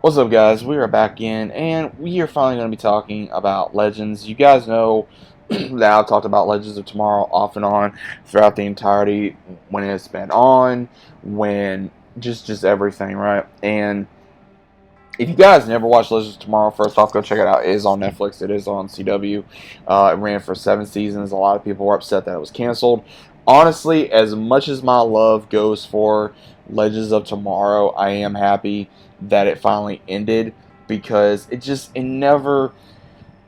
What's up, guys? We are back in, and we are finally going to be talking about Legends. You guys know that I've talked about Legends of Tomorrow off and on throughout the entirety when it's been on, when just everything, right? And if you guys never watched Legends of Tomorrow, first off, go check it out. It is on Netflix. It is on CW. It ran for 7 seasons. A lot of people were upset that it was canceled. Honestly, as much as my love goes for Legends of Tomorrow, I am happy that it finally ended because it never.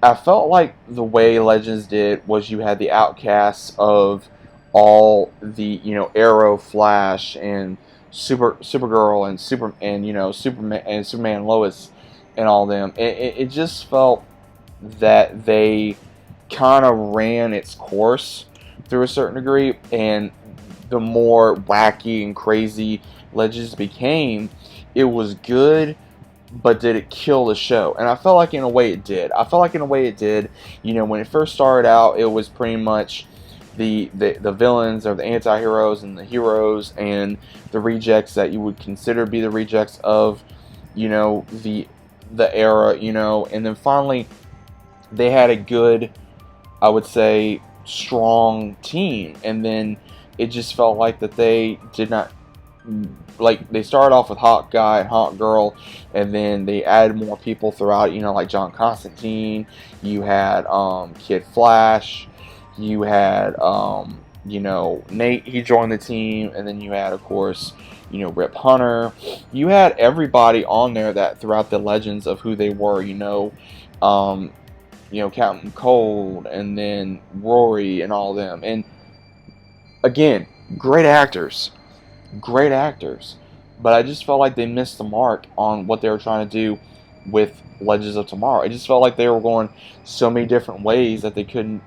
I felt like the way Legends did was you had the outcasts of all the Arrow, Flash, and Supergirl and Superman and Superman Lois and all them. It just felt that they kind of ran its course through a certain degree, and the more wacky and crazy Legends became, it was good, but did it kill the show? And I felt like in a way it did. I felt like in a way it did. When it first started out, it was pretty much the villains or the anti-heroes and the heroes and the rejects that you would consider be the rejects of, the era, and then finally they had a good, I would say, strong team, and then it just felt like that they did not, like, they started off with Hawk Guy and Hawk Girl, and then they added more people throughout, like John Constantine. You had Kid Flash. You had Nate, he joined the team, and then you had, of course, Rip Hunter. You had everybody on there that throughout the legends of who they were, Captain Cold, and then Rory and all of them. And again, great actors, but I just felt like they missed the mark on what they were trying to do with Legends of Tomorrow. It just felt like they were going so many different ways that they couldn't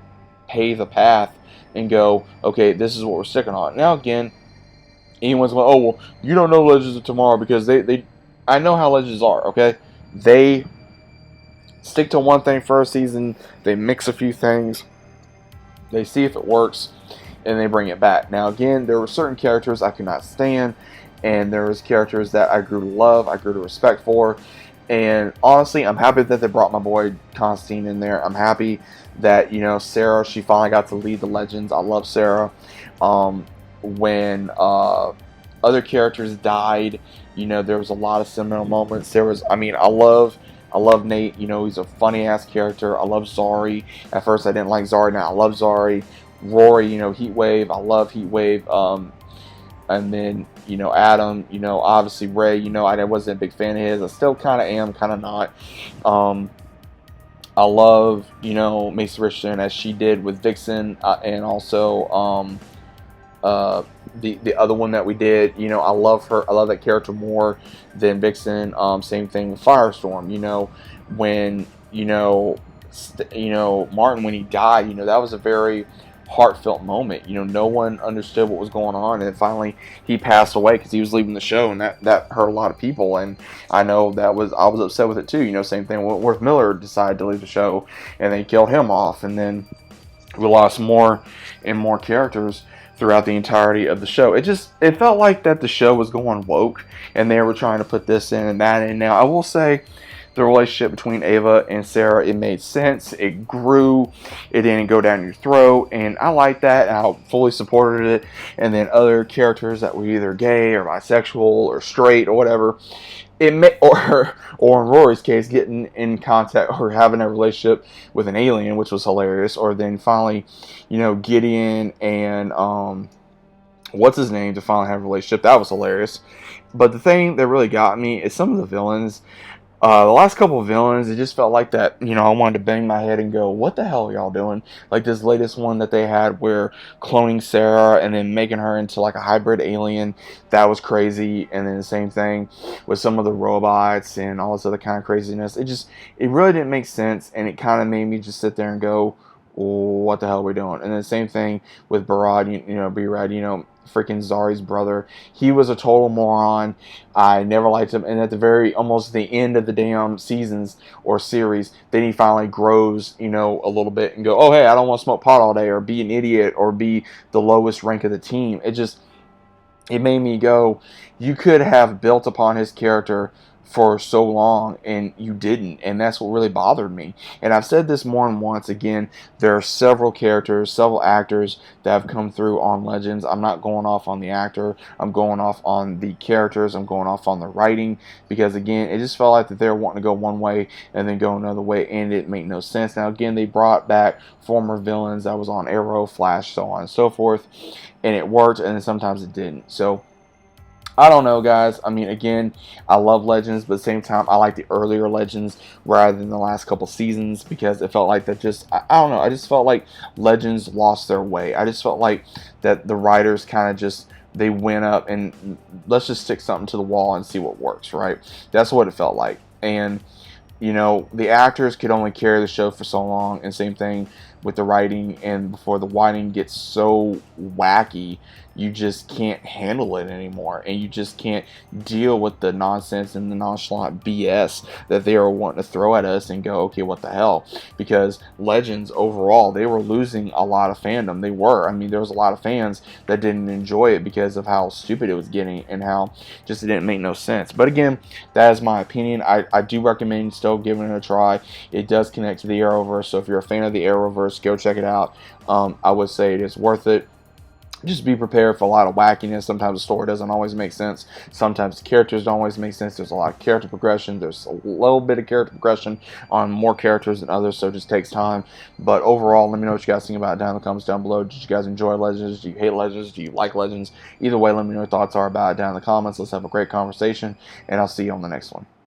pave the path and go, okay, this is what we're sticking on. Now again, anyone's going, oh well, you don't know Legends of Tomorrow because they I know how Legends are, okay? They stick to one thing for a season, they mix a few things, they see if it works, and they bring it back. Now again, there were certain characters I could not stand, and there was characters that I grew to love, I grew to respect for, and honestly, I'm happy that they brought my boy Constantine in there. I'm happy that, Sarah, she finally got to lead the Legends. I love Sarah. When other characters died, there was a lot of sentimental moments. I love Nate. He's a funny ass character. I love Zari. At first, I didn't like Zari. Now I love Zari. Rory, Heatwave. I love Heatwave. And then, Adam, obviously Ray, I wasn't a big fan of his. I still kind of am, kind of not. I love, Mace Richardson as she did with Vixen, and also the other one that we did. I love her. I love that character more than Vixen. Same thing with Firestorm. When Martin, when he died, that was a very heartfelt moment. No one understood what was going on, and finally he passed away because he was leaving the show, and that hurt a lot of people. And I know I was upset with it too. Same thing. Worth Miller decided to leave the show, and they killed him off, and then we lost more and more characters throughout the entirety of the show. It felt like that the show was going woke, and they were trying to put this in and that in. Now I will say, the relationship between Ava and Sarah, it made sense. It grew. It didn't go down your throat, and I liked that. And I fully supported it. And then other characters that were either gay or bisexual or straight or whatever, or in Rory's case, getting in contact or having a relationship with an alien, which was hilarious. Or then finally, Gideon and what's his name to finally have a relationship. That was hilarious. But the thing that really got me is some of the villains. The last couple of villains, it just felt like that, I wanted to bang my head and go, what the hell are y'all doing? Like this latest one that they had where cloning Sarah and then making her into like a hybrid alien, that was crazy. And then the same thing with some of the robots and all this other kind of craziness. It really didn't make sense, and it kind of made me just sit there and go, what the hell are we doing? And then the same thing with Barad, B-Rad, freaking Zari's brother. He was a total moron. I never liked him. And at almost the end of the damn seasons or series, then he finally grows, a little bit and go, oh, hey, I don't want to smoke pot all day or be an idiot or be the lowest rank of the team. It made me go, you could have built upon his character for so long and you didn't, and that's what really bothered me. And I've said this more than once. Again, there are several characters, several actors that have come through on Legends. I'm not going off on the actor, I'm going off on the characters, I'm going off on the writing, because again, it just felt like that they were wanting to go one way and then go another way, and it made no sense. Now again, they brought back former villains that was on Arrow, Flash, so on and so forth, and it worked, and then sometimes it didn't. So I don't know, guys. I mean, again, I love Legends, but at the same time, I like the earlier Legends rather than the last couple seasons, because it felt like that just, I don't know, I just felt like Legends lost their way. I just felt like that the writers kind of just, they went up and let's just stick something to the wall and see what works, right? That's what it felt like. And, you know, the actors could only carry the show for so long, and same thing with the writing, and before the writing gets so wacky, you just can't handle it anymore, and you just can't deal with the nonsense and the nonchalant BS that they are wanting to throw at us and go, okay, what the hell? Because Legends overall, they were losing a lot of fandom. They were. I mean, there was a lot of fans that didn't enjoy it because of how stupid it was getting and how just it didn't make no sense. But again, that is my opinion. I do recommend still giving it a try. It does connect to the Arrowverse, so if you're a fan of the Arrowverse, go check it out. I would say it is worth it. Just be prepared for a lot of wackiness. Sometimes the story doesn't always make sense. Sometimes the characters don't always make sense. There's a lot of character progression. There's a little bit of character progression on more characters than others, so it just takes time. But overall, let me know what you guys think about it down in the comments down below. Did you guys enjoy Legends? Do you hate Legends? Do you like Legends? Either way, let me know what your thoughts are about it down in the comments. Let's have a great conversation, and I'll see you on the next one.